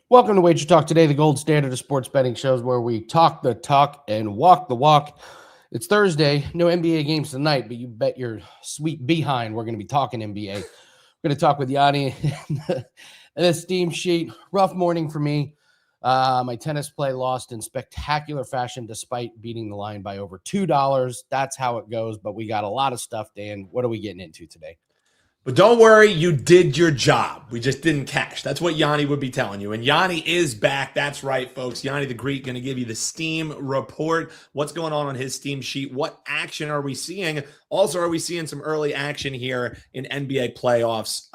Welcome to Wager Talk Today, the gold standard of sports betting shows where we talk the talk and walk the walk. It's Thursday, no NBA games tonight, but you bet your sweet behind we're going to be talking NBA. We're going to talk with Yanni and this steam sheet. Rough morning for me. My tennis play lost in spectacular fashion despite beating the line by over $2. That's how it goes, but we got a lot of stuff, Dan. What are we getting into today? But don't worry, you did your job. We just didn't cash. That's what Gianni would be telling you. And Gianni is back. That's right, folks. Gianni the Greek going to give you the Steam report. What's going on his Steam sheet? What action are we seeing? Also, are we seeing some early action here in NBA playoffs?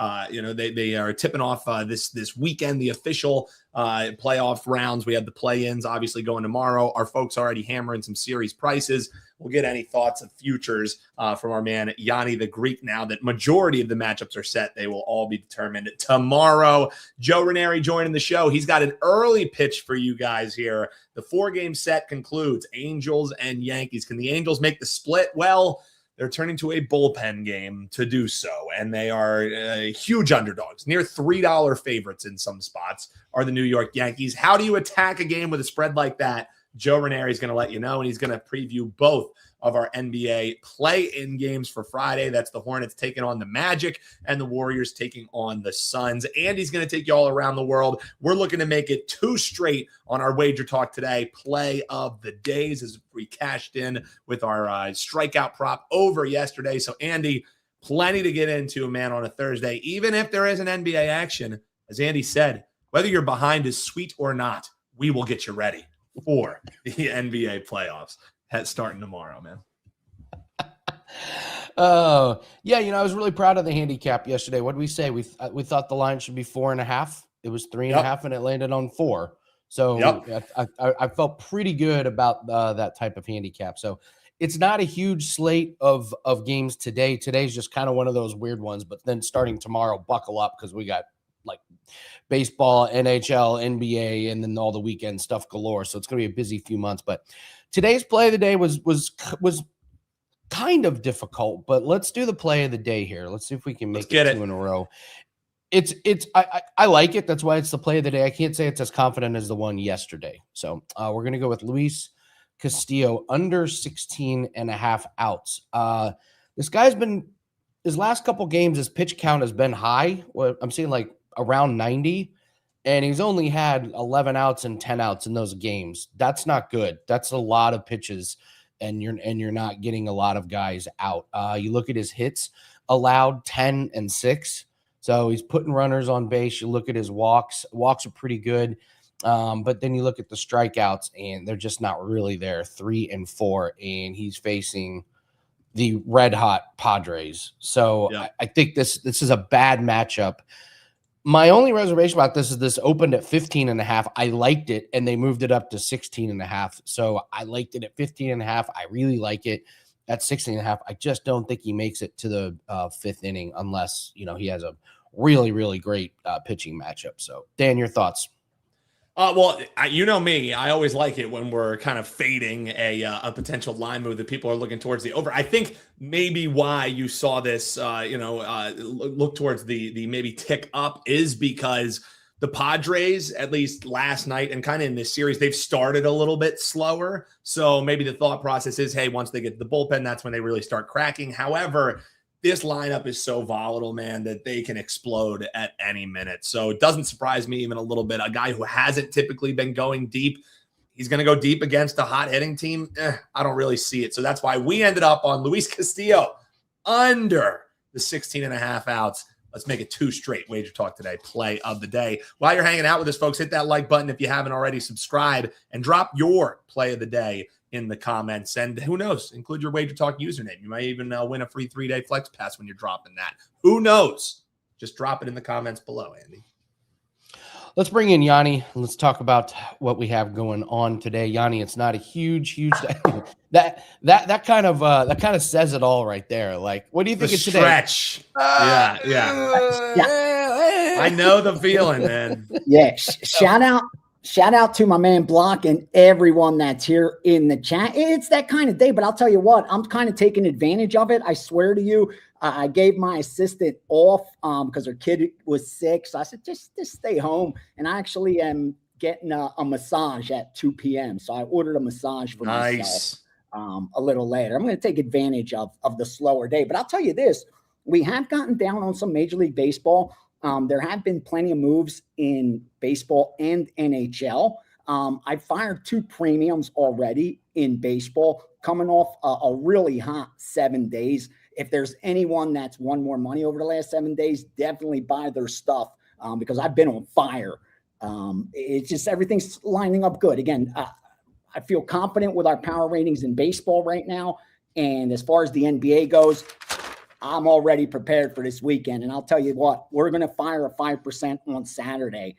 They are tipping off this weekend, the official playoff rounds. We have the play-ins obviously going tomorrow. Our folks already hammering some series prices. We'll get any thoughts of futures from our man Gianni the Greek now that majority of the matchups are set. They will all be determined tomorrow. Joe Raineri joining the show. He's got an early pitch for you guys here. The 4-game set concludes Angels and Yankees. Can the Angels make the split? Well, they're turning to a bullpen game to do so, and they are huge underdogs. Near $3 favorites in some spots are the New York Yankees. How do you attack a game with a spread like that? Joe Raineri is going to let you know, and he's going to preview both of our NBA play-in games for Friday. That's the Hornets taking on the Magic and the Warriors taking on the Suns. And he's going to take you all around the world. We're looking to make it 2 straight on our Wager Talk Today play of the days as we cashed in with our strikeout prop over yesterday. So, Andy, plenty to get into, man, on a Thursday. Even if there isn't NBA action, as Andy said, whether you're behind is sweet or not, we will get you ready for the NBA playoffs starting tomorrow, man. Yeah, I was really proud of the handicap yesterday. What did we say? We thought the line should be 4.5. It was 3.5, and it landed on 4. So I felt pretty good about that type of handicap. So it's not a huge slate of games today. Today's just kind of one of those weird ones. But then starting tomorrow, buckle up because we got like baseball, NHL, NBA, and then all the weekend stuff galore. So it's going to be a busy few months. But today's play of the day was kind of difficult. But let's do the play of the day here. Let's see if we can make it 2 in a row. I like it. That's why it's the play of the day. I can't say it's as confident as the one yesterday. So we're going to go with Luis Castillo under 16.5 outs. This guy's been his last couple games, his pitch count has been high. I'm seeing like around 90, and he's only had 11 outs and 10 outs in those games. That's not good. That's a lot of pitches, and you're not getting a lot of guys out. You look at his hits allowed, 10 and 6. So he's putting runners on base. You look at his walks. Walks are pretty good. But then you look at the strikeouts, and they're just not really there, 3 and 4, and he's facing the red hot Padres. So yeah. I think this is a bad matchup. My only reservation about this is this opened at 15.5. I liked it, and they moved it up to 16.5. So I liked it at 15.5. I really like it at 16.5. I just don't think he makes it to the 5th inning unless, he has a really, really great pitching matchup. So, Dan, your thoughts? Well, you know me. I always like it when we're kind of fading a potential line move that people are looking towards the over. I think maybe why you saw this, look towards the maybe tick up is because the Padres, at least last night and kind of in this series, they've started a little bit slower. So maybe the thought process is, hey, once they get to the bullpen, that's when they really start cracking. However, this lineup is so volatile, man, that they can explode at any minute. So it doesn't surprise me even a little bit. A guy who hasn't typically been going deep, he's going to go deep against a hot hitting team. I don't really see it. So that's why we ended up on Luis Castillo under the 16.5 outs. Let's make it 2 straight Wager Talk Today play of the day. While you're hanging out with us, folks, hit that like button if you haven't already. Subscribe and drop your play of the day in the comments. And who knows, include your Wager Talk username. You might even win a free 3-day flex pass when you're dropping that. Who knows? Just drop it in the comments below, Andy. Let's bring in Yanni. Let's talk about what we have going on today. Yanni, it's not a huge that kind of says it all right there. Like, what do you think of today? Stretch. Yeah. I know the feeling, man. Yeah. Shout out Shout out to my man Block and everyone that's here in the chat. It's that kind of day, but I'll tell you what, I'm kind of taking advantage of it. I swear to you, I gave my assistant off because her kid was sick. So I said, just stay home. And I actually am getting a massage at 2 p.m. So I ordered a massage for myself a little later. I'm going to take advantage of the slower day. But I'll tell you this, we have gotten down on some Major League Baseball. There have been plenty of moves in baseball and NHL. I fired 2 premiums already in baseball, coming off a really hot 7 days. If there's anyone that's won more money over the last 7 days, definitely buy their stuff because I've been on fire. It's just everything's lining up good. Again, I feel confident with our power ratings in baseball right now. And as far as the NBA goes, I'm already prepared for this weekend. And I'll tell you what, we're going to fire a 5% on Saturday.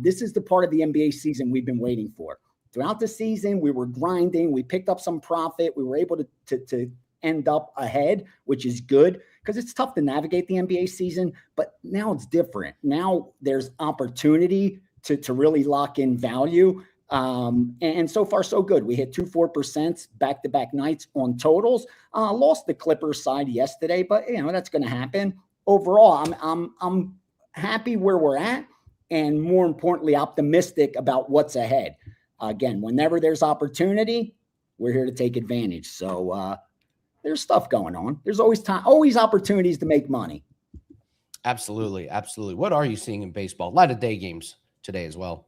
This is the part of the NBA season we've been waiting for. Throughout the season, we were grinding. We picked up some profit. We were able to end up ahead, which is good because it's tough to navigate the NBA season. But now it's different. Now there's opportunity to really lock in value. And so far, so good. We hit 2-4% back-to-back nights on totals. Lost the Clippers side yesterday, but that's going to happen. Overall, I'm happy where we're at, and more importantly, optimistic about what's ahead. Again, whenever there's opportunity, we're here to take advantage. So there's stuff going on. There's always opportunities to make money. Absolutely, absolutely. What are you seeing in baseball? A lot of day games today as well.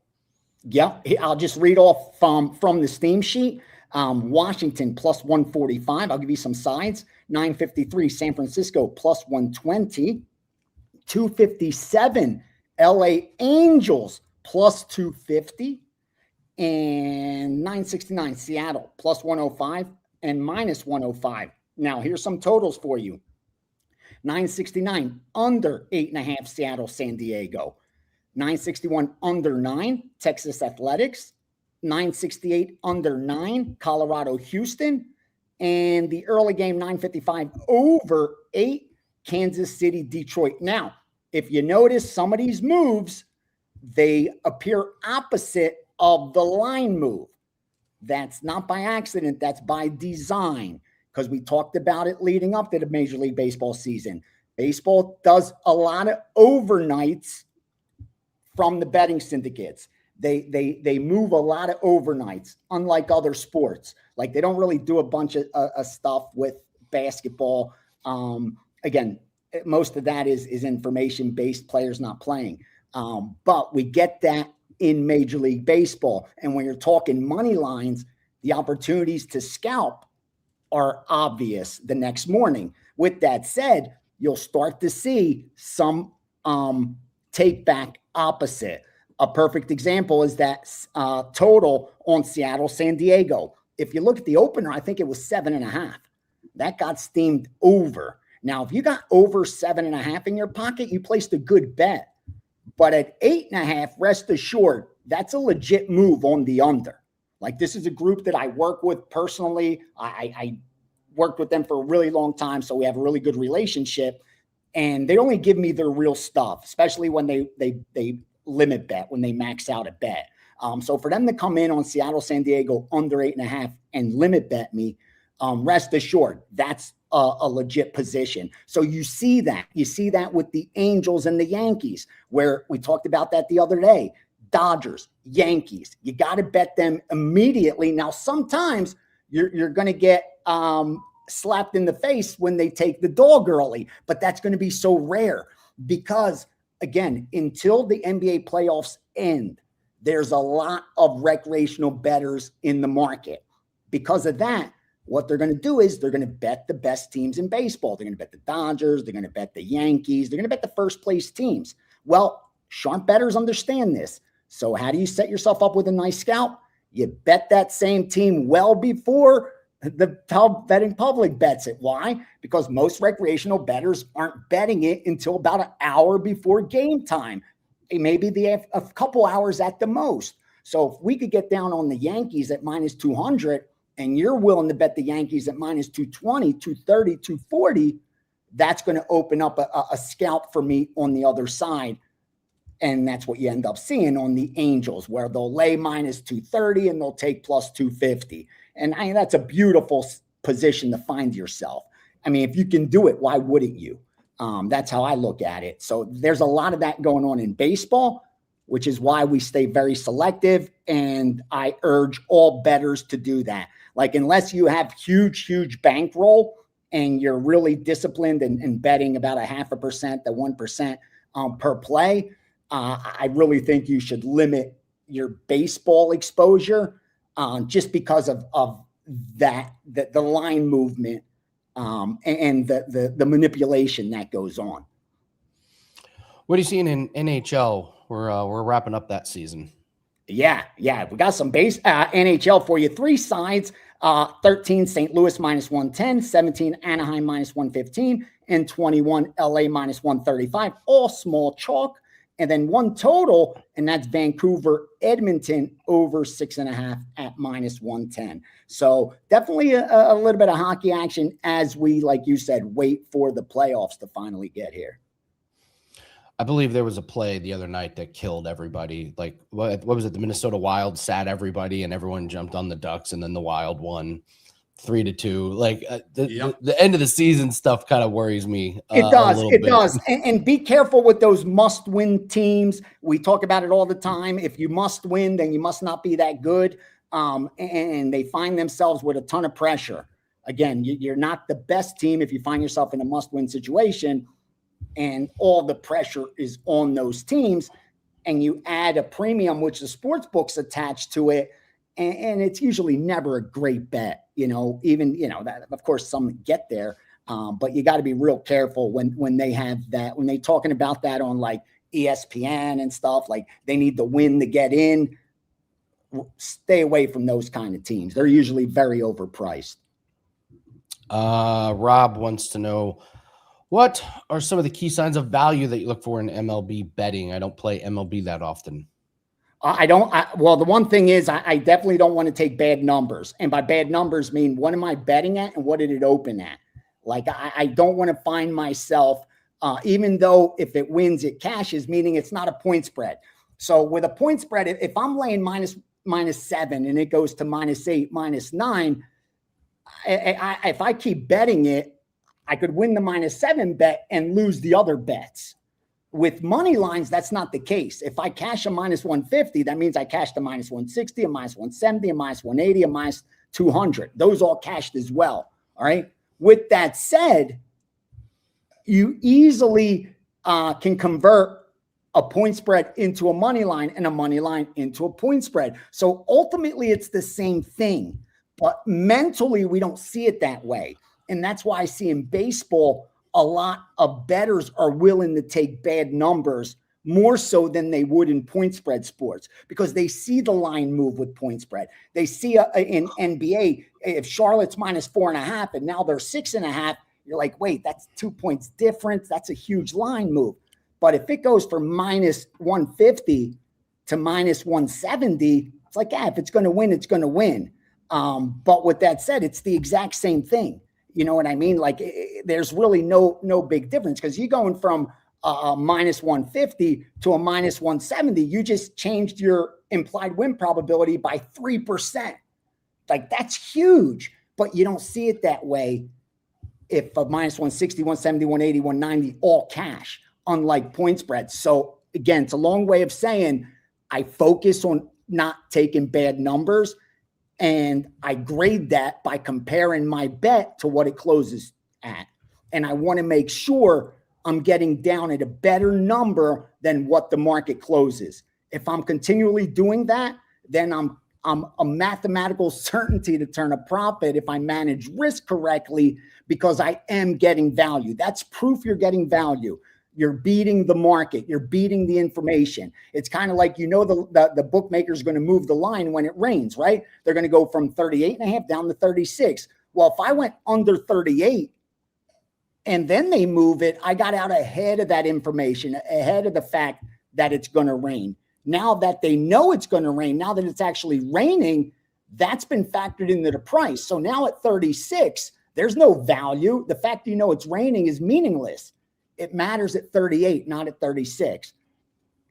Yeah, I'll just read off from the steam sheet. Washington plus 145. I'll give you some sides. 953, San Francisco plus 120. 257, LA Angels plus 250. And 969, Seattle plus 105 and minus 105. Now, here's some totals for you. 969, under 8.5, Seattle, San Diego. 961 under 9, Texas Athletics. 968 under 9, Colorado, Houston. And the early game, 955 over 8, Kansas City, Detroit. Now, if you notice some of these moves, they appear opposite of the line move. That's not by accident. That's by design, because we talked about it leading up to the Major League Baseball season. Baseball does a lot of overnights from the betting syndicates. They move a lot of overnights, unlike other sports. Like, they don't really do a bunch of stuff with basketball. Again, most of that is information-based, players not playing. But we get that in Major League Baseball. And when you're talking money lines, the opportunities to scalp are obvious the next morning. With that said, you'll start to see some take back opposite. A perfect example is that total on Seattle, San Diego. If you look at the opener, I think it was 7.5. That got steamed over. Now, if you got over 7.5 in your pocket, you placed a good bet. But at 8.5, rest assured, that's a legit move on the under. Like, this is a group that I work with personally. I worked with them for a really long time, so we have a really good relationship. And they only give me their real stuff, especially when they limit bet, when they max out a bet. So for them to come in on Seattle, San Diego under 8.5 and limit bet me, rest assured, that's a legit position. So you see that. You see that with the Angels and the Yankees, where we talked about that the other day. Dodgers, Yankees, you got to bet them immediately. Now, sometimes you're going to get slapped in the face when they take the dog early, but that's going to be so rare because, again, until the NBA playoffs end, there's a lot of recreational bettors in the market. Because of that, what they're going to do is they're going to bet the best teams in baseball. They're going to bet the Dodgers. They're going to bet the Yankees. They're going to bet the first place teams. Well, sharp bettors understand this. So how do you set yourself up with a nice scalp? You bet that same team well before the betting public bets it. Why? Because most recreational bettors aren't betting it until about an hour before game time. Maybe they have a couple hours at the most. So if we could get down on the Yankees at minus 200 and you're willing to bet the Yankees at minus 220, 230, 240, that's going to open up a scalp for me on the other side. And that's what you end up seeing on the Angels, where they'll lay minus 230 and they'll take plus 250. And that's a beautiful position to find yourself. I mean, if you can do it, why wouldn't you? That's how I look at it. So there's a lot of that going on in baseball, which is why we stay very selective. And I urge all bettors to do that. Like, unless you have huge bankroll and you're really disciplined and betting about 0.5% to 1% per play, I really think you should limit your baseball exposure just because of that, the line movement and the manipulation that goes on. What are you seeing in NHL? We're wrapping up that season. Yeah. We got some base NHL for you. 3 sides, 13 St. Louis minus 110, 17 Anaheim minus 115, and 21 LA minus 135, all small chalk. And then one total, and that's Vancouver, Edmonton over 6.5 at minus 110. So definitely a little bit of hockey action as we, like you said, wait for the playoffs to finally get here. I believe there was a play the other night that killed everybody. Like, what was it? The Minnesota Wild sat everybody and everyone jumped on the Ducks, and then the Wild won 3-2. Like, the end of the season stuff kind of worries me. It does. And be careful with those must-win teams. We talk about it all the time. If you must win, then you must not be that good. And they find themselves with a ton of pressure. Again, you're not the best team if you find yourself in a must-win situation, and all the pressure is on those teams, and you add a premium, which the sports books attach to it. And it's usually never a great bet, even, that of course some get there. But you got to be real careful when they have that, when they talking about that on like ESPN and stuff, like they need the win to get in. Stay away from those kind of teams. They're usually very overpriced. Rob wants to know, what are some of the key signs of value that you look for in MLB betting? I don't play MLB that often. Well, the one thing is I definitely don't want to take bad numbers. And by bad numbers mean, what am I betting at and what did it open at? Like, I don't want to find myself, even though if it wins, it cashes, meaning it's not a point spread. So with a point spread, if I'm laying -7 and it goes to -8, -9, if I keep betting it, I could win the -7 bet and lose the other bets. With money lines, that's not the case. If I cash a -150, that means I cashed a -160, a -170, a -180, a -200. Those all cashed as well. All right. With that said, you easily can convert a point spread into a money line and a money line into a point spread. So ultimately, it's the same thing. But mentally, we don't see it that way. And that's why I see in baseball, a lot of bettors are willing to take bad numbers more so than they would in point spread sports, because they see the line move with point spread. They see in NBA, if Charlotte's -4.5 and now they're 6.5, you're like, wait, that's 2 points difference. That's a huge line move. But if it goes from -150 to -170, it's like, if it's going to win, it's going to win. But with that said, it's the exact same thing. You know what I mean? Like, there's really no big difference, because you're going from a -150 to a -170. You just changed your implied win probability by 3%. Like, that's huge, but you don't see it that way if a -160, 170, 180, 190 all cash, unlike point spreads. So again, it's a long way of saying I focus on not taking bad numbers. And I grade that by comparing my bet to what it closes at. And I want to make sure I'm getting down at a better number than what the market closes. If I'm continually doing that, then I'm a mathematical certainty to turn a profit if I manage risk correctly, because I am getting value. That's proof you're getting value. You're beating the market. You're beating the information. It's kind of like, the bookmaker's going to move the line when it rains, right? They're going to go from 38.5 down to 36. Well, if I went under 38 and then they move it, I got out ahead of that information, ahead of the fact that it's going to rain. Now that they know it's going to rain, now that it's actually raining, that's been factored into the price. So now at 36, there's no value. The fact it's raining is meaningless. It matters at 38, not at 36.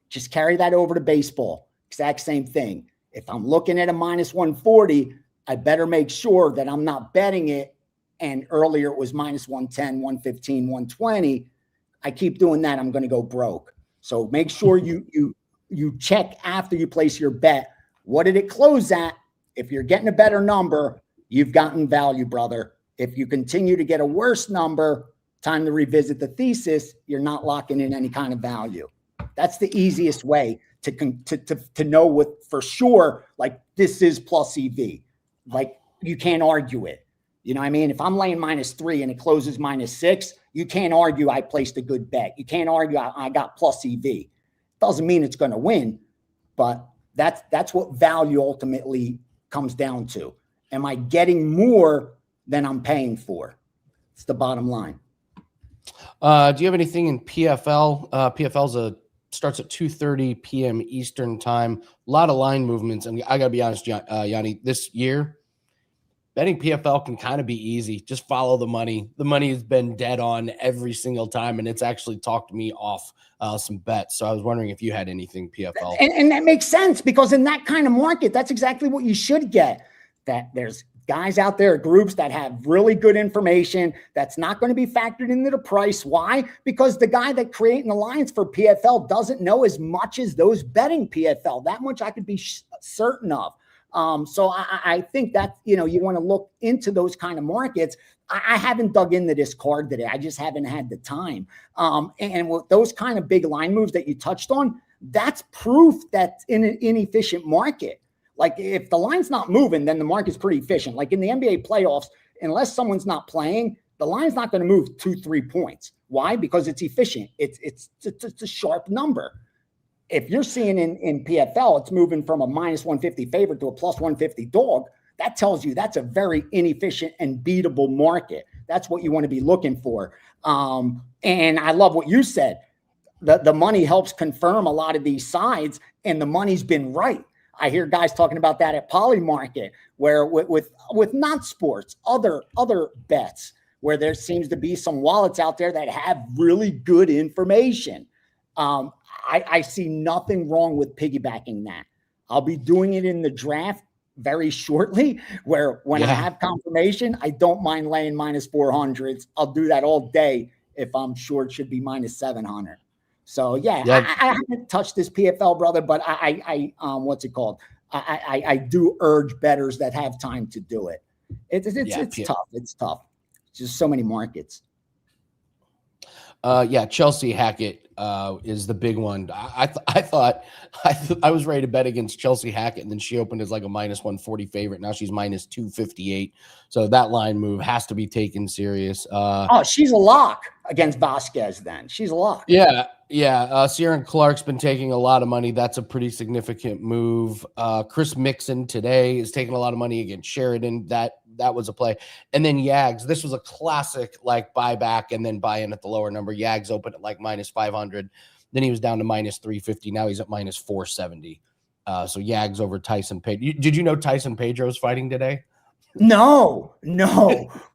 Just carry that over to baseball. Exact same thing. If I'm looking at a minus 140, I better make sure that I'm not betting it. And earlier it was minus 110, 115, 120. I keep doing that, I'm going to go broke. So make sure you check after you place your bet. What did it close at? If you're getting a better number, you've gotten value, brother. If you continue to get a worse number, time to revisit the thesis. You're not locking in any kind of value. That's the easiest way to know with for sure, like this is plus EV. Like you can't argue it. You know what I mean? If I'm laying -3 and it closes -6, you can't argue I placed a good bet. You can't argue I got plus EV. Doesn't mean it's going to win, but that's what value ultimately comes down to. Am I getting more than I'm paying for? It's the bottom line. Do you have anything in PFL? PFL's starts at 2:30 p.m. Eastern time. A lot of line movements. And I got to be honest, Yanni, this year, betting PFL can kind of be easy. Just follow the money. The money has been dead on every single time, and it's actually talked me off some bets. So I was wondering if you had anything PFL. And that makes sense, because in that kind of market, that's exactly what you should get. That there's guys out there, groups that have really good information that's not going to be factored into the price. Why? Because the guy that creating the lines for PFL doesn't know as much as those betting PFL. That much I could be certain of. So I think that, you want to look into those kind of markets. I haven't dug into this card today. I just haven't had the time. And with those kind of big line moves that you touched on, that's proof that's in an inefficient market. Like if the line's not moving, then the market's pretty efficient. Like in the NBA playoffs, unless someone's not playing, the line's not going to move 2-3 points. Why? Because it's efficient. It's a sharp number. If you're seeing in PFL, it's moving from a -150 favorite to a +150 dog. That tells you that's a very inefficient and beatable market. That's what you want to be looking for. And I love what you said. The money helps confirm a lot of these sides, and the money's been right. I hear guys talking about that at Polymarket, where with not sports, other bets, where there seems to be some wallets out there that have really good information. I see nothing wrong with piggybacking that. I'll be doing it in the draft very shortly, where when I have confirmation, I don't mind laying -400s. I'll do that all day if I'm sure it should be -700. So I haven't touched this PFL, brother, but I what's it called? I do urge bettors that have time to do it. It's tough. It's tough. It's just so many markets. Chelsea Hackett is the big one. I thought I was ready to bet against Chelsea Hackett, and then she opened as like a -140 favorite. Now she's -258. So that line move has to be taken serious. She's a lock against Vasquez. Then she's a lock. Sierra Clark's been taking a lot of money. That's a pretty significant move. Chris Mixon today is taking a lot of money against Sheridan. That was a play. And then Yags, this was a classic like buyback and then buy in at the lower number. Yags opened at like -500. Then he was down to -350. Now he's at -470. So Yags over Tyson Pedro. Did you know Tyson Pedro's fighting today? No.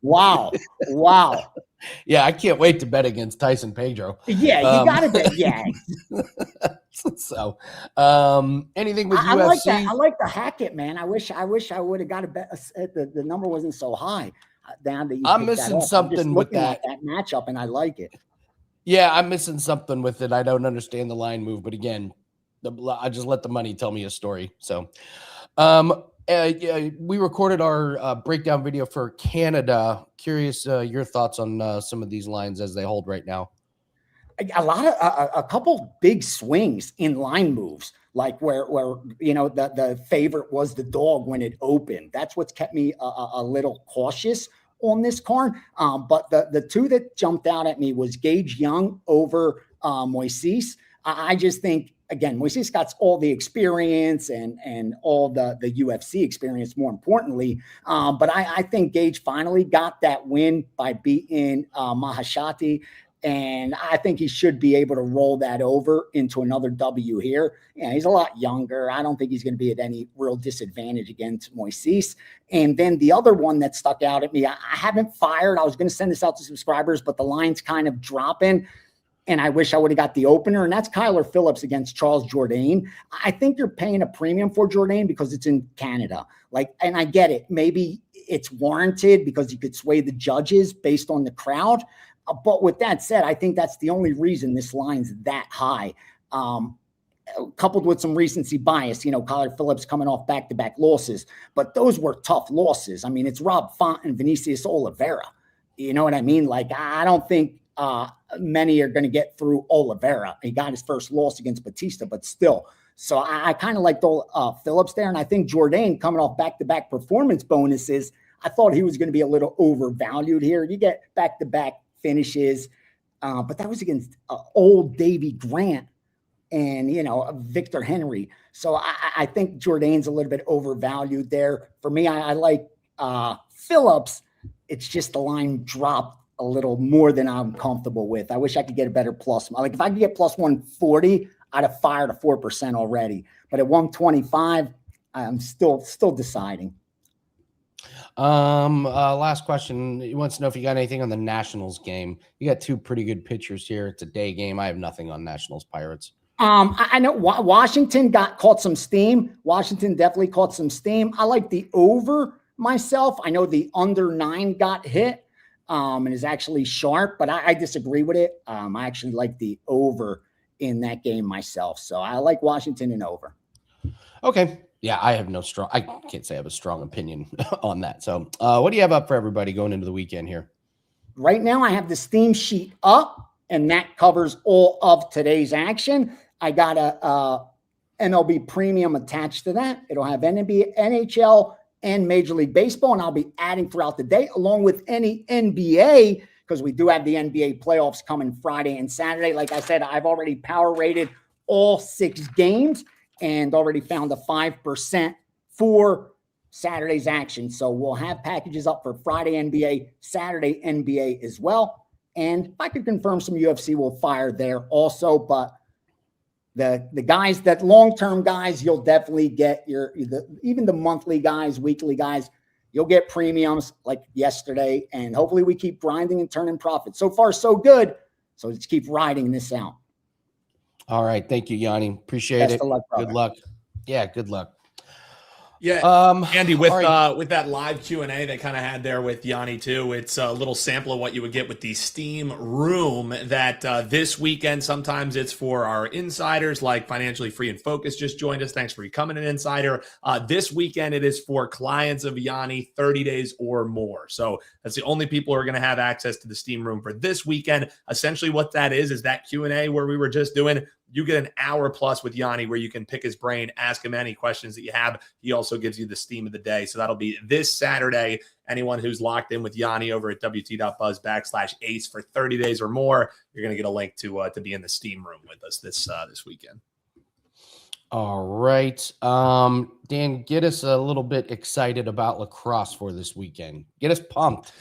Wow. Yeah, I can't wait to bet against Tyson Pedro. Yeah, you got to bet Yags. So, anything with UFC? I like that. I like the Hackett, man. I wish I would have got a bet. The number wasn't so high. I'm missing something with that matchup, and I like it. Yeah, I'm missing something with it. I don't understand the line move, but again, I just let the money tell me a story. So, we recorded our breakdown video for Canada. Curious your thoughts on some of these lines as they hold right now. A couple big swings in line moves, like where the favorite was the dog when it opened. That's what's kept me a little cautious on this card. But the two that jumped out at me was Gage Young over Moises. I just think, again, Moises got all the experience and all the UFC experience, more importantly. But I think Gage finally got that win by beating Mahashati. And I think he should be able to roll that over into another W here. Yeah, he's a lot younger. I don't think he's going to be at any real disadvantage against Moises. And then the other one that stuck out at me, I haven't fired. I was going to send this out to subscribers, but the line's kind of dropping. and I wish I would have got the opener, and that's Kyler Phillips against Charles Jourdain. I think you're paying a premium for Jourdain because it's in Canada. And I get it. Maybe it's warranted because you could sway the judges based on the crowd. But with that said, I think that's the only reason this line's that high. Coupled with some recency bias, Kyler Phillips coming off back-to-back losses, but those were tough losses. I mean, it's Rob Font and Vinicius Oliveira. You know what I mean? I don't think many are going to get through Oliveira. He got his first loss against Batista, but still. So I kind of liked Phillips there. And I think Jourdain coming off back-to-back performance bonuses, I thought he was going to be a little overvalued here. You get back-to-back finishes, but that was against old Davy Grant and, Victor Henry. So I think Jourdain's a little bit overvalued there. For me, I like Phillips. It's just the line dropped a little more than I'm comfortable with. I wish I could get a better plus. If I could get plus 140, I'd have fired a 4% already. But at 125, I'm still deciding. Last question. He wants to know if you got anything on the Nationals game. You got two pretty good pitchers here. It's a day game. I have nothing on Nationals Pirates. I know Washington caught some steam. Washington definitely caught some steam. I like the over myself. I know the under 9 got hit and is actually sharp, but I disagree with it. I actually like the over in that game myself. So I like Washington and over. Okay. Yeah, I can't say I have a strong opinion on that. So what do you have up for everybody going into the weekend here? Right now I have the steam sheet up, and that covers all of today's action. I got a MLB premium attached to that. It'll have NBA, NHL, and Major League Baseball, and I'll be adding throughout the day, along with any NBA, because we do have the NBA playoffs coming Friday and Saturday. Like I said, I've already power rated all 6 games and already found a 5% for Saturday's action. So we'll have packages up for Friday NBA, Saturday NBA as well. And if I could confirm some UFC, we'll fire there also. But the guys, that long-term guys, you'll definitely get even the monthly guys, weekly guys, you'll get premiums like yesterday. And hopefully we keep grinding and turning profits. So far, so good. So let's keep riding this out. All right. Thank you, Yanni. Appreciate Best it. of luck, brother. Good luck. Yeah, good luck. Yeah, Andy, with right. with that live Q&A they kind of had there with Yanni too, it's a little sample of what you would get with the Steam Room that this weekend, sometimes it's for our insiders like Financially Free and Focus just joined us. Thanks for becoming an insider. This weekend, it is for clients of Yanni 30 days or more. So that's the only people who are going to have access to the Steam Room for this weekend. Essentially what that is that Q&A where we were just doing. You get an hour plus with Yanni where you can pick his brain, ask him any questions that you have. He also gives you the steam of the day. So that'll be this Saturday. Anyone who's locked in with Yanni over at wt.buzz/ace for 30 days or more, you're going to get a link to be in the Steam Room with us this weekend. All right. Dan, get us a little bit excited about lacrosse for this weekend. Get us pumped.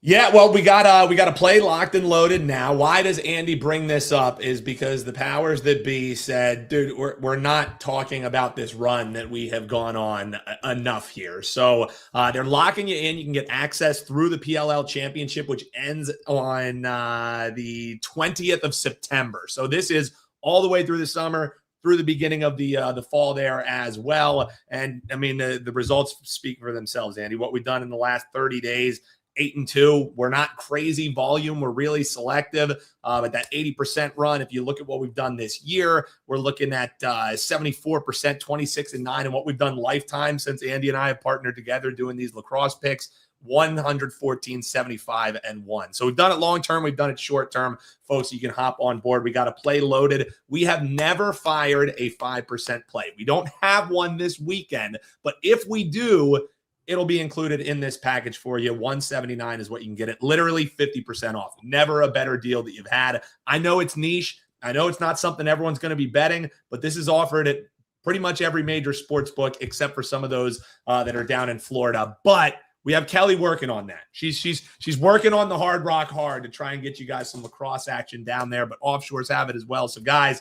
Yeah, well, we got a play locked and loaded now. Why does Andy bring this up is because the powers that be said, dude, we're not talking about this run that we have gone on enough here. So they're locking you in. You can get access through the PLL Championship, which ends on the 20th of September. So this is all the way through the summer, through the beginning of the fall there as well. And I mean, the results speak for themselves, Andy. What we've done in the last 30 days, 8-2. We're not crazy volume. We're really selective. But that 80% run, if you look at what we've done this year, we're looking at 74%, 26-9. And what we've done lifetime since Andy and I have partnered together doing these lacrosse picks, 114, 75, and 1. So we've done it long term. We've done it short term. Folks, you can hop on board. We got a play loaded. We have never fired a 5% play. We don't have one this weekend. But if we do, it'll be included in this package for you. $179 is what you can get it. Literally 50% off. Never a better deal that you've had. I know it's niche. I know it's not something everyone's going to be betting, but this is offered at pretty much every major sports book except for some of those that are down in Florida. But we have Kelly working on that. She's working on the Hard Rock Hard to try and get you guys some lacrosse action down there, but offshores have it as well. So guys,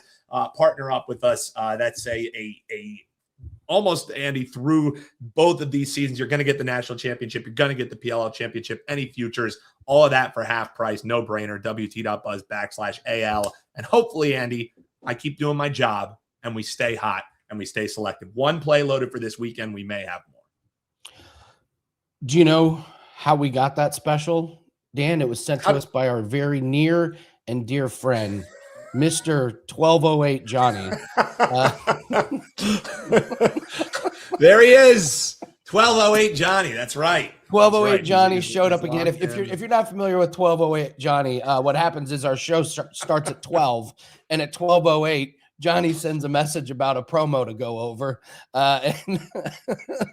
partner up with us. That's a almost, Andy, through both of these seasons. You're going to get the national championship. You're going to get the PLL championship, any futures, all of that for half price, no brainer, WT.buzz/AL. And hopefully, Andy, I keep doing my job and we stay hot and we stay selective. One play loaded for this weekend. We may have more. Do you know how we got that special, Dan? It was sent to us by our very near and dear friend, Mr. 1208 Johnny. There he is. 1208 Johnny. That's right. 1208 Johnny showed up again. If you're not familiar with 1208 Johnny, what happens is our show starts at 12, and at 1208, Johnny sends a message about a promo to go over. And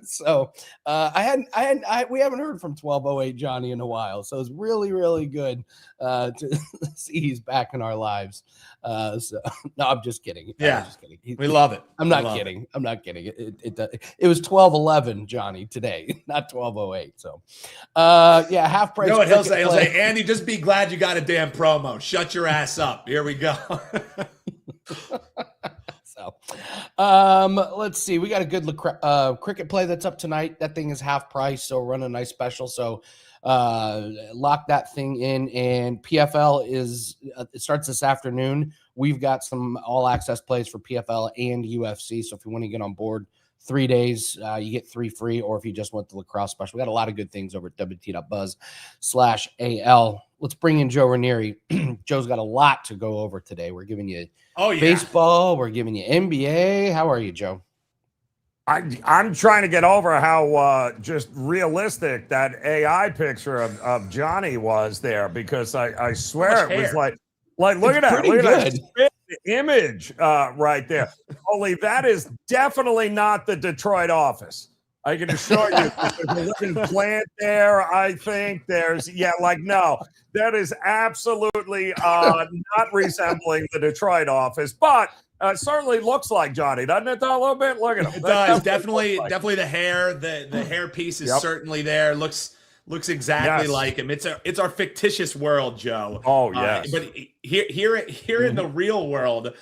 so we haven't heard from 1208 Johnny in a while. So it's really, really good to see he's back in our lives. So no, I'm just kidding. Yeah, I'm just kidding. We love it. I'm not kidding. I'm not kidding. It was 1211 Johnny today, not 1208. So yeah, half price. You know what he'll say, Andy, just be glad you got a damn promo. Shut your ass up. Here we go. So let's see. We got a good cricket play that's up tonight. That thing is half price, so run a nice special. So lock that thing in. And PFL it starts this afternoon. We've got some all access plays for PFL and UFC. So if you want to get on board 3 days, you get 3 free, or if you just want the lacrosse special, we got a lot of good things over at WT.buzz/AL. Let's bring in Joe Raineri. Joe's got a lot to go over today. We're giving you baseball. We're giving you NBA. How are you, Joe? I'm trying to get over how just realistic that AI picture of Johnny was there, because I swear it was like look at that. Look at that image right there. Only that is definitely not the Detroit office. I can assure you, there's a living plant there. I think no, that is absolutely not resembling the Detroit office, but certainly looks like Johnny, doesn't it? Though, a little bit. Look at him. It does. Definitely the hair. The hair piece is certainly there. Looks exactly like him. It's our fictitious world, Joe. Oh yes. But here in the real world,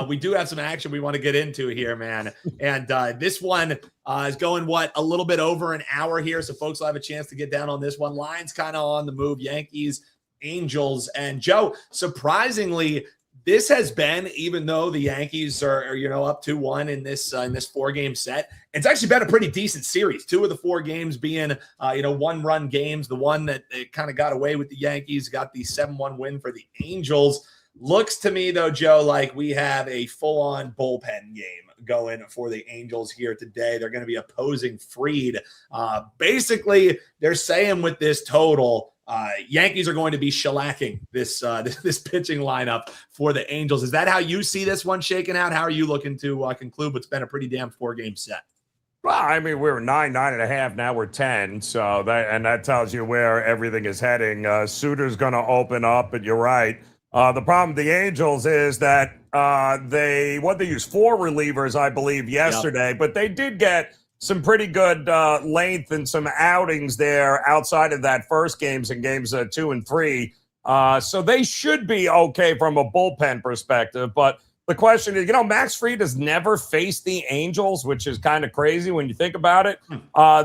we do have some action we want to get into here, man. And this one is going a little bit over an hour here, so folks will have a chance to get down on this one. Line's kind of on the move. Yankees, Angels, and Joe. Surprisingly, this has been, even though the Yankees are up 2-1 in this 4-game set, it's actually been a pretty decent series. 2 of the 4 games being 1-run games. The one that kind of got away with the Yankees got the 7-1 win for the Angels. Looks to me though, Joe, like we have a full-on bullpen game going for the Angels here today. They're going to be opposing Fried. Basically, they're saying with this total, Yankees are going to be shellacking this pitching lineup for the Angels. Is that how you see this one shaking out? How are you looking to conclude what's been a pretty damn 4-game set? Well, I mean, we were 9.5. Now we're 10. So that tells you where everything is heading. Suter's going to open up, but you're right. The problem with the Angels is that they used 4 relievers, I believe, yesterday, but they did get some pretty good length and some outings there outside of that first games in games 2 and 3. So they should be okay from a bullpen perspective. But the question is, Max Fried has never faced the Angels, which is kind of crazy when you think about it.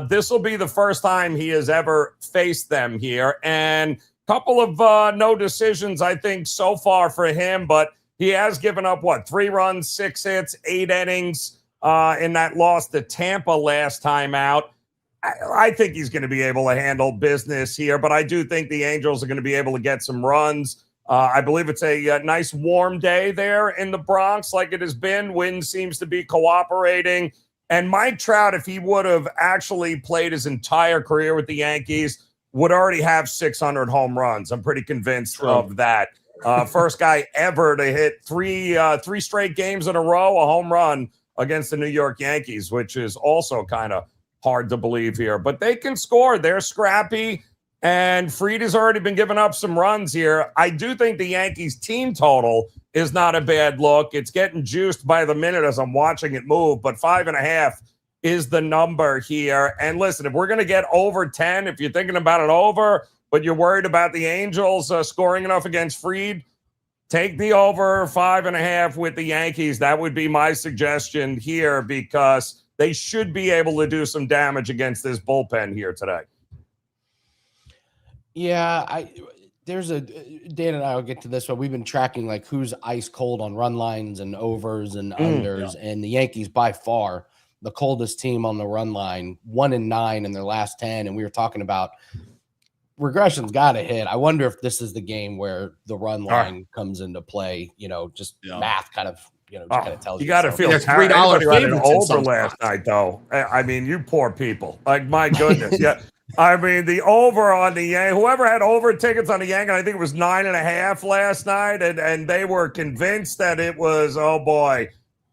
This will be the first time he has ever faced them here. And a couple of no decisions, I think, so far for him. But he has given up, 3 runs, 6 hits, 8 innings. In that loss to Tampa last time out. I think he's going to be able to handle business here, but I do think the Angels are going to be able to get some runs. I believe it's a nice warm day there in the Bronx, like it has been. Wind seems to be cooperating. And Mike Trout, if he would have actually played his entire career with the Yankees, would already have 600 home runs. I'm pretty convinced of that. First guy ever to hit three straight games in a row, a home run against the New York Yankees, which is also kind of hard to believe here. But they can score. They're scrappy. And Fried has already been giving up some runs here. I do think the Yankees team total is not a bad look. It's getting juiced by the minute as I'm watching it move, but 5.5 is the number here. And listen, if we're going to get over 10, if you're thinking about it over, but you're worried about the Angels scoring enough against Fried, take the over 5.5 with the Yankees. That would be my suggestion here because they should be able to do some damage against this bullpen here today. Yeah, Dan and I will get to this, but we've been tracking like who's ice cold on run lines and overs and unders, and the Yankees by far the coldest team on the run line, 1-9 in their last 10. And we were talking about regression's got to hit. I wonder if this is the game where the run line comes into play. Just math kind of just kind of tells you. You got to feel $3 favorites over last night, though. I mean, you poor people. Like, my goodness, yeah. I mean, the over on the Yankees, whoever had over tickets on the Yankees, I think it was 9.5 last night, and they were convinced that it was, oh boy.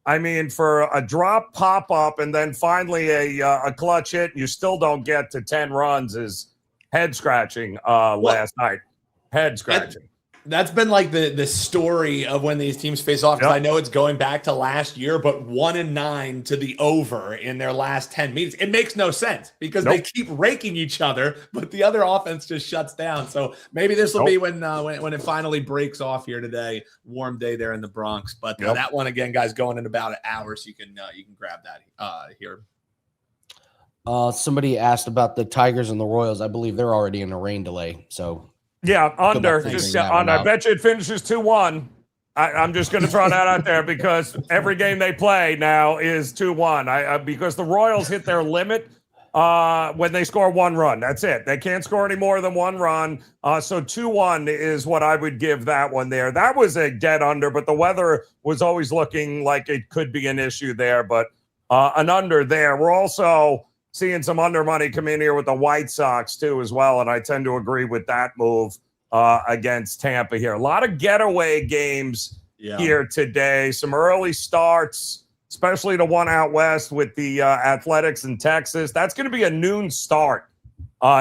I mean, for a drop pop-up and then finally a clutch hit, you still don't get to 10 runs is head-scratching last night. Head-scratching. That's been like the story of when these teams face off. Because I know it's going back to last year, but 1-9 to the over in their last 10 meetings. It makes no sense because they keep raking each other, but the other offense just shuts down. So maybe this will be when it finally breaks off here today. Warm day there in the Bronx. But that one again, guys, going in about an hour, so you can grab that here. Somebody asked about the Tigers and the Royals. I believe they're already in a rain delay. So. Yeah, under. I bet you it finishes 2-1. I'm just going to throw that out there because every game they play now is 2-1. Because the Royals hit their limit when they score 1 run. That's it. They can't score any more than 1 run. So 2-1 is what I would give that one there. That was a dead under, but the weather was always looking like it could be an issue there. But an under there. We're also seeing some under money come in here with the White Sox too as well, and I tend to agree with that move against Tampa here. A lot of getaway games here today. Some early starts, especially the one out west with the Athletics in Texas. That's going to be a noon start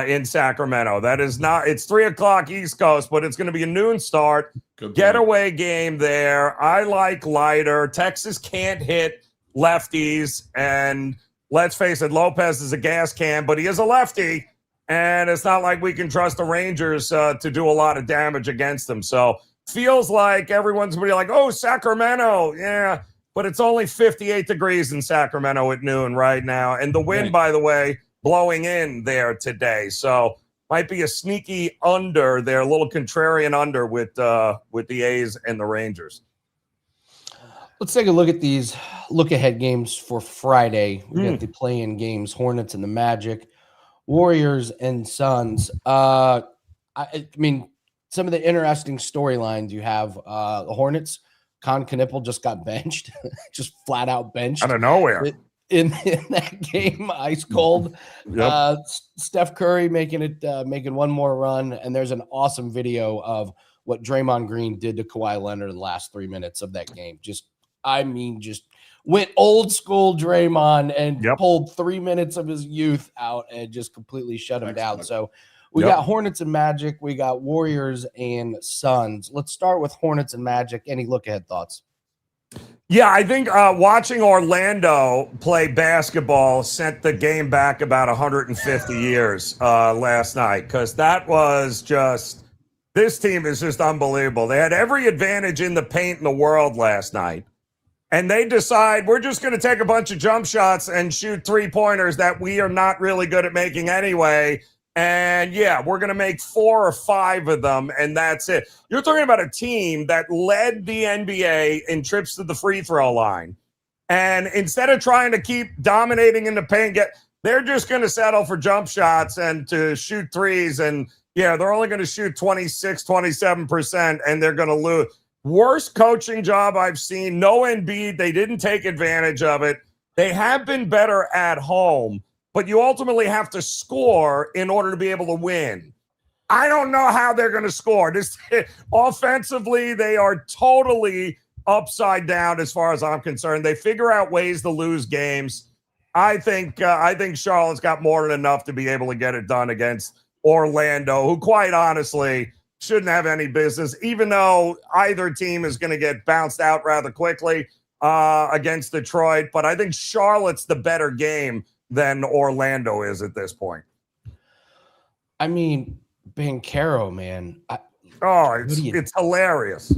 in Sacramento. That is not. It's 3:00 East Coast, but it's going to be a noon start. Getaway game there. I like lighter. Texas can't hit lefties, and let's face it, Lopez is a gas can, but he is a lefty, and it's not like we can trust the Rangers to do a lot of damage against them. So feels like everyone's going to be like, oh, Sacramento, yeah, but it's only 58 degrees in Sacramento at noon right now. And the wind, by the way, blowing in there today. So might be a sneaky under there, a little contrarian under with the A's and the Rangers. Let's take a look at these look-ahead games for Friday. We got the play-in games, Hornets and the Magic, Warriors and Suns. I mean, some of the interesting storylines you have, the Hornets, Con Knipple just got benched, just flat-out benched. Out of nowhere. In that game, ice cold. Steph Curry making one more run, and there's an awesome video of what Draymond Green did to Kawhi Leonard in the last 3 minutes of that game. Just went old school Draymond and pulled 3 minutes of his youth out and just completely shut him down. So we got Hornets and Magic. We got Warriors and Suns. Let's start with Hornets and Magic. Any look-ahead thoughts? Yeah, I think watching Orlando play basketball sent the game back about 150 years last night because that was just – this team is just unbelievable. They had every advantage in the paint in the world last night. And they decide we're just going to take a bunch of jump shots and shoot 3-pointers that we are not really good at making anyway. And, we're going to make 4 or 5 of them, and that's it. You're talking about a team that led the NBA in trips to the free throw line. And instead of trying to keep dominating in the paint, they're just going to settle for jump shots and to shoot threes. And, they're only going to shoot 26, 27%, and they're going to lose. Worst coaching job I've seen. No Embiid. They didn't take advantage of it. They have been better at home, but you ultimately have to score in order to be able to win. I don't know how they're going to score. Offensively, they are totally upside down as far as I'm concerned. They figure out ways to lose games. I think Charlotte's got more than enough to be able to get it done against Orlando, who quite honestly shouldn't have any business, even though either team is going to get bounced out rather quickly against Detroit. But I think Charlotte's the better game than Orlando is at this point. I mean, Banchero, man. It's hilarious.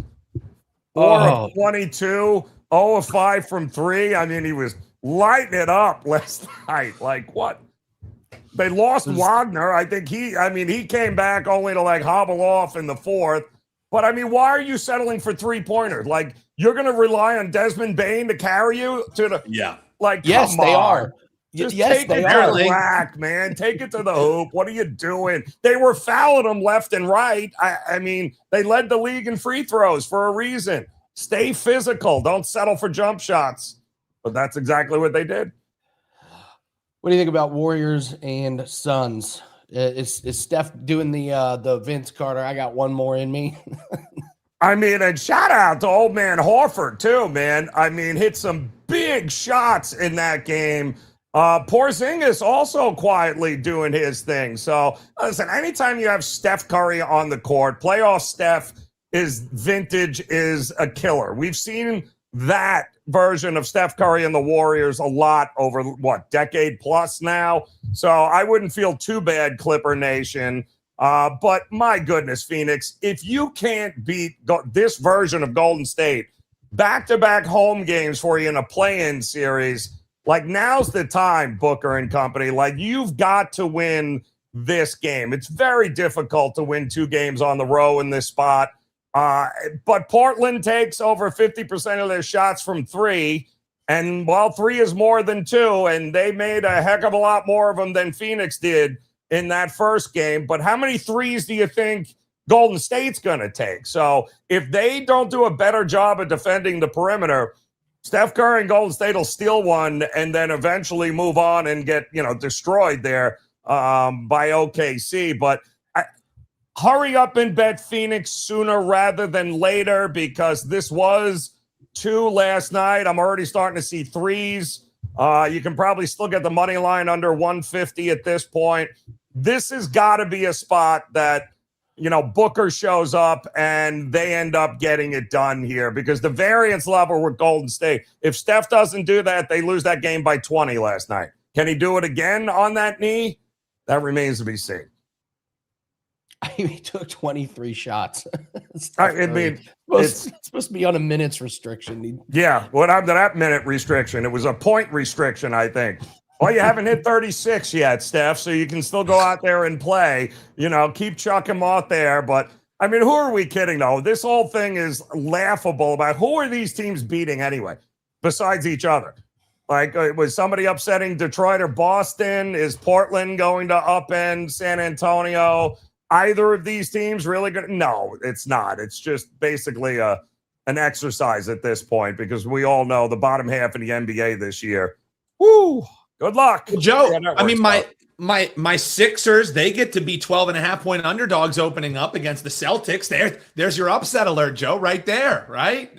4 of 22, 0 of 5 from 3. I mean, he was lighting it up last night. Like, what? They lost Wagner. I think he came back only to like hobble off in the 4th. But I mean, why are you settling for 3-pointers? Like, you're going to rely on Desmond Bane to carry you to the Like, yes, come they on. are. Just yes, take they it are. to the rack, man. Take it to the hoop. What are you doing? They were fouling them left and right. I mean, they led the league in free throws for a reason. Stay physical. Don't settle for jump shots. But that's exactly what they did. What do you think about Warriors and Suns? Is Steph doing the Vince Carter, I got one more in me? I mean, and shout out to old man Horford, too, man. I mean, hit some big shots in that game. Porzingis also quietly doing his thing. So, listen, anytime you have Steph Curry on the court, playoff Steph is vintage, is a killer. We've seen that version of Steph Curry and the Warriors a lot over, decade plus now. So I wouldn't feel too bad, Clipper Nation. But my goodness, Phoenix, if you can't beat this version of Golden State, back-to-back home games for you in a play-in series, like, now's the time, Booker and company. Like, you've got to win this game. It's very difficult to win 2 games on the row in this spot. But Portland takes over 50% of their shots from 3. And, 3 is more than 2, and they made a heck of a lot more of them than Phoenix did in that first game. But how many 3s do you think Golden State's going to take? So if they don't do a better job of defending the perimeter, Steph Curry and Golden State will steal one and then eventually move on and get, destroyed there by OKC. But hurry up and bet Phoenix sooner rather than later, because this was 2 last night. I'm already starting to see 3s. You can probably still get the money line under 150 at this point. This has got to be a spot that, Booker shows up and they end up getting it done here, because the variance level with Golden State, if Steph doesn't do that, they lose that game by 20 last night. Can he do it again on that knee? That remains to be seen. He took 23 shots. I mean, it's supposed to be on a minutes restriction. Yeah, what happened to that minute restriction? It was a point restriction, I think. Well, you haven't hit 36 yet, Steph, so you can still go out there and play. Keep chucking them out there. But, I mean, who are we kidding, though? This whole thing is laughable about who are these teams beating anyway, besides each other? Like, was somebody upsetting Detroit or Boston? Is Portland going to upend San Antonio? Either of these teams really good? No, it's not. It's just basically an exercise at this point, because we all know the bottom half of the NBA this year. Woo! Good luck, Joe. I mean, my Sixers, they get to be 12.5-point underdogs opening up against the Celtics. There's your upset alert, Joe, right there, right?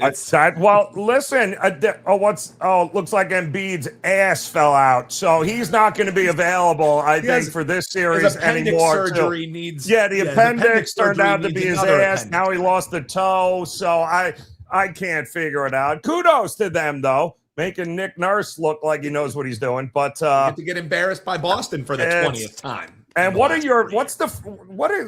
Well, listen, looks like Embiid's ass fell out, so he's not going to be avail I think, for this series anymore. Surgery needs. Yeah, the appendix turned out to be his ass. Appendix. Now he lost the toe, so I can't figure it out. Kudos to them, though, making Nick Nurse look like he knows what he's doing. But to get embarrassed by Boston for the 20th time. And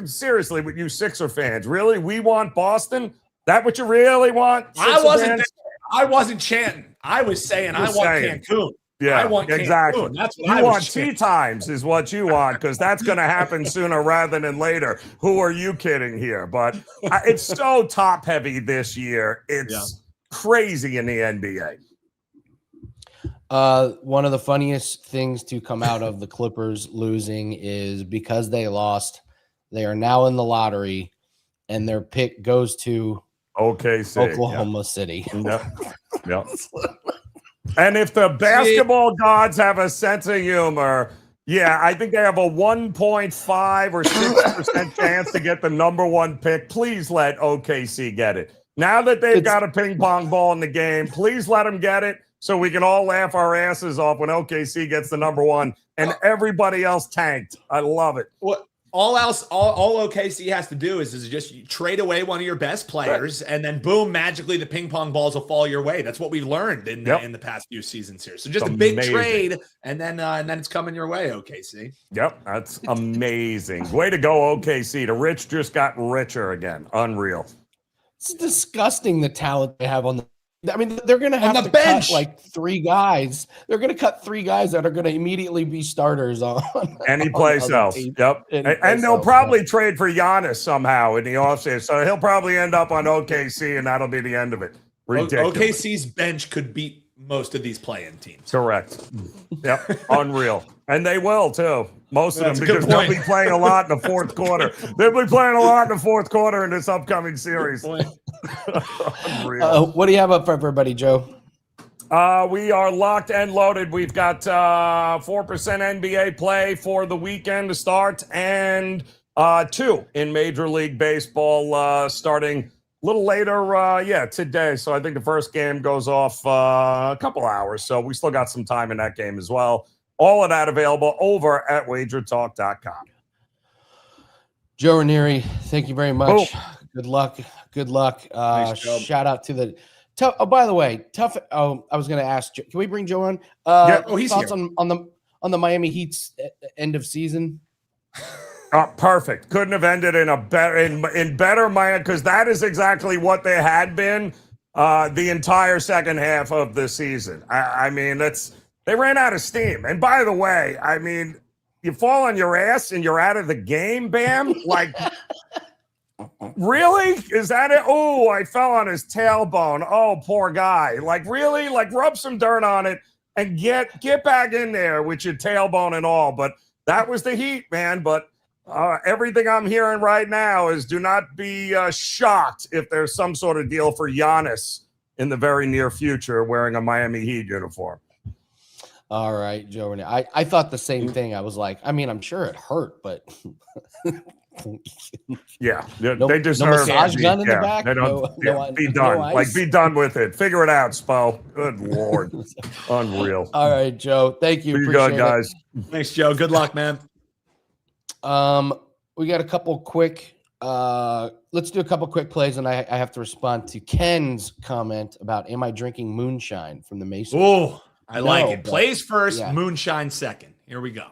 seriously, with you Sixer fans, really? We want Boston? That what you really want? I wasn't chanting. I was saying I want Cancun. Yeah, I want exactly. Cancun. That's what you I want. Was chanting. Tea times is what you want, because that's going to happen sooner rather than later. Who are you kidding here? But it's so top heavy this year. It's crazy in the NBA. One of the funniest things to come out of the Clippers losing is because they lost, they are now in the lottery, and their pick goes to Oklahoma City. Yep. And if the basketball gods have a sense of humor, I think they have a 1.5 or 6% chance to get the number 1 pick. Please let OKC get it. Now that they've got a ping pong ball in the game, please let them get it, so we can all laugh our asses off when OKC gets the number 1 and everybody else tanked. I love it. All OKC has to do is just trade away one of your best players, and then boom, magically the ping pong balls will fall your way. That's what we've learned in the past few seasons here. So just a big trade, and then it's coming your way, OKC. Yep, that's amazing. Way to go, OKC. The rich just got richer again. Unreal. It's disgusting the talent they have on the. I mean, they're going to have to bench. cut like 3 guys. They're going to cut 3 guys that are going to immediately be starters on any place else. Yep. And they'll probably trade for Giannis somehow in the offseason. So he'll probably end up on OKC, and that'll be the end of it. Ridiculous. OKC's bench could beat most of these play-in teams. Correct. Yep. Unreal. And they will, too. Most of them, because they'll be playing a lot in the fourth quarter. They'll be playing a lot in the fourth quarter in this upcoming series. What do you have up for everybody, Joe? We are locked and loaded. We've got 4% NBA play for the weekend to start, and 2 in Major League Baseball starting a little later, today. So I think the first game goes off a couple hours. So we still got some time in that game as well. All of that available over at WagerTalk.com. Joe Raineri, thank you very much. Oh. Good luck. Good luck. Nice job. Shout out to the tough. Oh, by the way, tough. Oh, I was going to ask. Can we bring Joe on? He's thoughts here. on the Miami Heat's end of season. Perfect. Couldn't have ended in a better in better Miami, because that is exactly what they had been the entire second half of the season. I mean, they ran out of steam. And by the way, I mean, you fall on your ass and you're out of the game, Bam. Like, really? Is that it? Oh, I fell on his tailbone. Oh, poor guy. Like, really? Like, rub some dirt on it and get back in there with your tailbone and all. But that was the Heat, man. But everything I'm hearing right now is do not be shocked if there's some sort of deal for Giannis in the very near future wearing a Miami Heat uniform. All right, Joe. I thought the same thing. I was like, I mean, I'm sure it hurt, but yeah, they deserve no massage gun in the back. They don't, be done. Be done with it. Figure it out, Spo. Good Lord, unreal. All right, Joe. Thank you. Be good, guys. Thanks, Joe. Good luck, man. We got a couple quick. Let's do a couple quick plays, and I have to respond to Ken's comment about am I drinking moonshine from the Mason? Oh. I like it. Plays first, moonshine second. Here we go.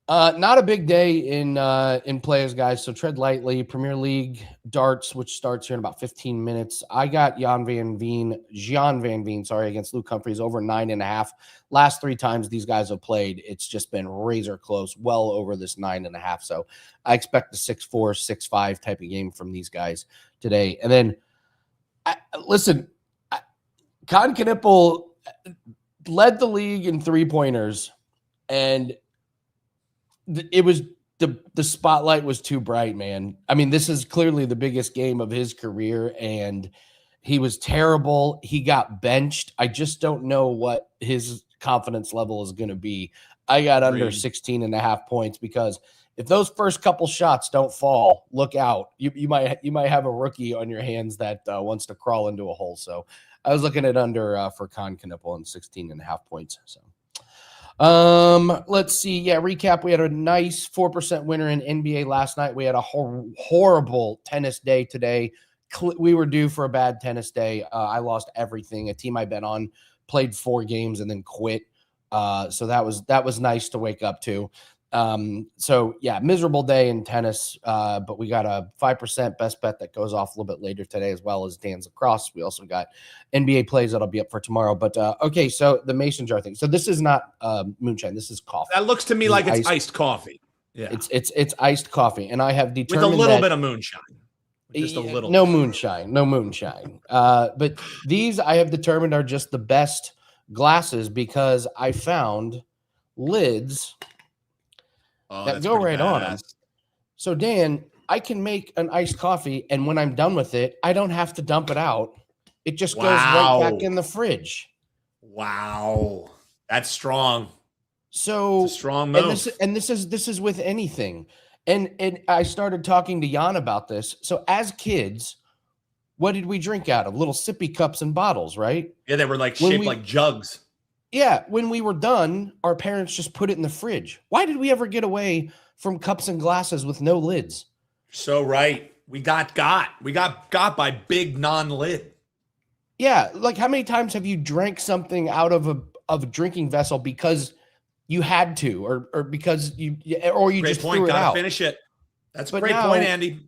Not a big day in players, guys. So tread lightly. Premier League darts, which starts here in about 15 minutes. I got Gian Van Veen, against Luke Humphreys over 9.5. Last 3 times these guys have played, it's just been razor close, well over this 9.5. So I expect a 6-4, 6-5 type of game from these guys today. And then, Con Knippel led the league in 3-pointers, and it was the spotlight was too bright, man. I mean, this is clearly the biggest game of his career, and he was terrible. He got benched. I just don't know what his confidence level is going to be. I got under 16.5 points, because if those first couple shots don't fall, look out. You might have a rookie on your hands that wants to crawl into a hole. So I was looking at under for Con Knippel and 16.5 points. So let's see. Yeah, recap. We had a nice 4% winner in NBA last night. We had a horrible tennis day today. We were due for a bad tennis day. I lost everything. A team I bet on played 4 games and then quit. So that was nice to wake up to. So yeah, miserable day in tennis, but we got a 5% best bet that goes off a little bit later today, as well as Dan's lacrosse. We also got NBA plays that'll be up for tomorrow, but, okay. So the mason jar thing. So this is not, moonshine. This is coffee. That looks to me like it's iced coffee. Yeah. It's iced coffee. And I have determined with a little bit of moonshine. Just a little. No moonshine. But these I have determined are just the best glasses, because I found lids that go right on them. So Dan, I can make an iced coffee, and when I'm done with it, I don't have to dump it out. It just goes right back in the fridge. Wow, that's strong. So it's a strong move. And this is with anything. And I started talking to Jan about this. So as kids, what did we drink out of? Little sippy cups and bottles, right? Yeah, they were like shaped like jugs. Yeah, when we were done, our parents just put it in the fridge. Why did we ever get away from cups and glasses with no lids? So right. We got by big non-lid. Yeah, like how many times have you drank something out of a drinking vessel because you had to, or because you great just point. threw it Gotta out? Finish it. That's a great point, Andy.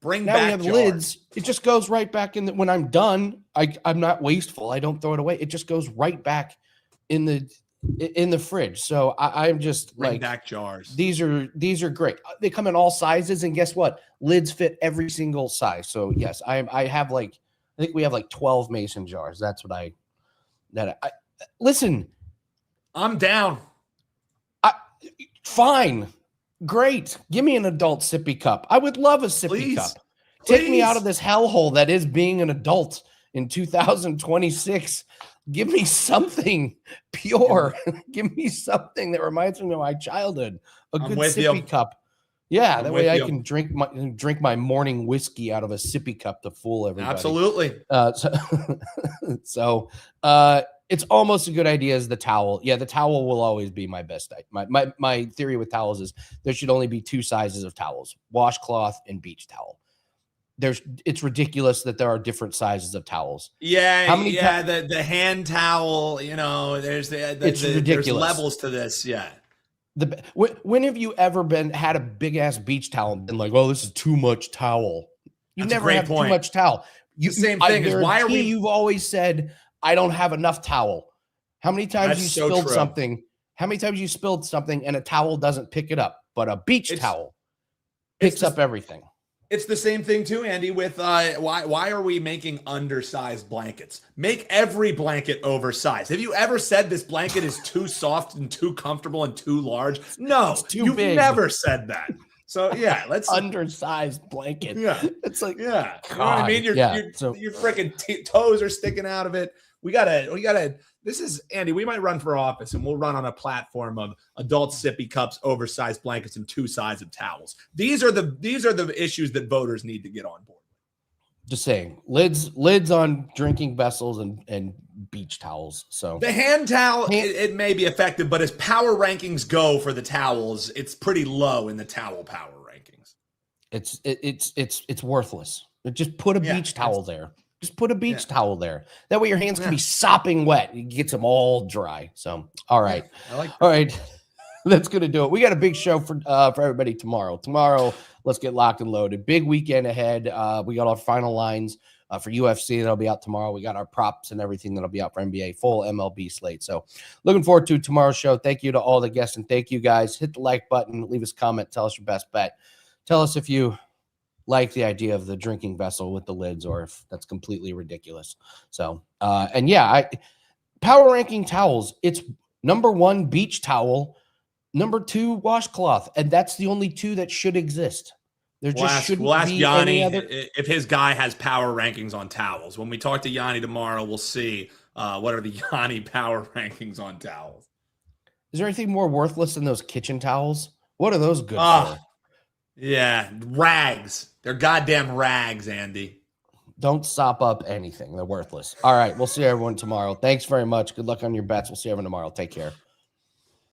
Bring now back we have jars. lids. It just goes right back in. When I'm done, I'm not wasteful. I don't throw it away. It just goes right back in the fridge. So I'm just Bring like, back jars. These are great. They come in all sizes, and guess what? Lids fit every single size. So yes, I think we have like 12 mason jars. That's what I listen. I'm down. Fine. Great. Give me an adult sippy cup. I would love a sippy cup. Take me out of this hellhole that is being an adult in 2026. Give me something pure. Give me something that reminds me of my childhood. A good sippy cup. Yeah, that way I can drink my morning whiskey out of a sippy cup to fool everybody. Absolutely. So it's almost a good idea as the towel. Yeah, the towel will always be my best. My theory with towels is there should only be 2 sizes of towels: washcloth and beach towel. It's ridiculous that there are different sizes of towels. Yeah, the hand towel, there's it's ridiculous. There's levels to this. Yeah. When have you ever had a big ass beach towel and been like, "Oh, this is too much towel"? You never have too much towel. Same thing is why are we? You've always said, "I don't have enough towel." How many times you spilled something? How many times you spilled something and a towel doesn't pick it up, but a beach towel picks up everything? It's the same thing too, Andy, with why are we making undersized blankets? Make every blanket oversized. Have you ever said this blanket is too soft and too comfortable and too large? No, you've never said that. So yeah, let's undersized blanket. Yeah, it's like, yeah, you know what I mean? Your freaking toes are sticking out of it. We gotta. This is Andy. We might run for office, and we'll run on a platform of adult sippy cups, oversized blankets, and 2 sizes of towels. These are the issues that voters need to get on board. Just saying, lids on drinking vessels and beach towels. So the hand towel, it may be effective, but as power rankings go for the towels, it's pretty low in the towel power rankings. It's worthless. Just put a beach towel there. Just put a beach towel there. That way your hands can be sopping wet. It gets them all dry. So, all right. All right. That's going to do it. We got a big show for everybody tomorrow. Tomorrow, let's get locked and loaded. Big weekend ahead. We got our final lines for UFC that'll be out tomorrow. We got our props and everything that'll be out for NBA, full MLB slate. So looking forward to tomorrow's show. Thank you to all the guests, and thank you guys. Hit the like button. Leave us a comment. Tell us your best bet. Tell us if you like the idea of the drinking vessel with the lids, or if that's completely ridiculous. So, power ranking towels, it's number 1 beach towel, number 2 washcloth, and that's the only 2 that should exist. We'll ask Gianni if his guy has power rankings on towels. When we talk to Gianni tomorrow, we'll see what are the Gianni power rankings on towels. Is there anything more worthless than those kitchen towels? What are those good for? Yeah, rags. They're goddamn rags, Andy. Don't sop up anything. They're worthless. All right, we'll see everyone tomorrow. Thanks very much. Good luck on your bets. We'll see everyone tomorrow. Take care.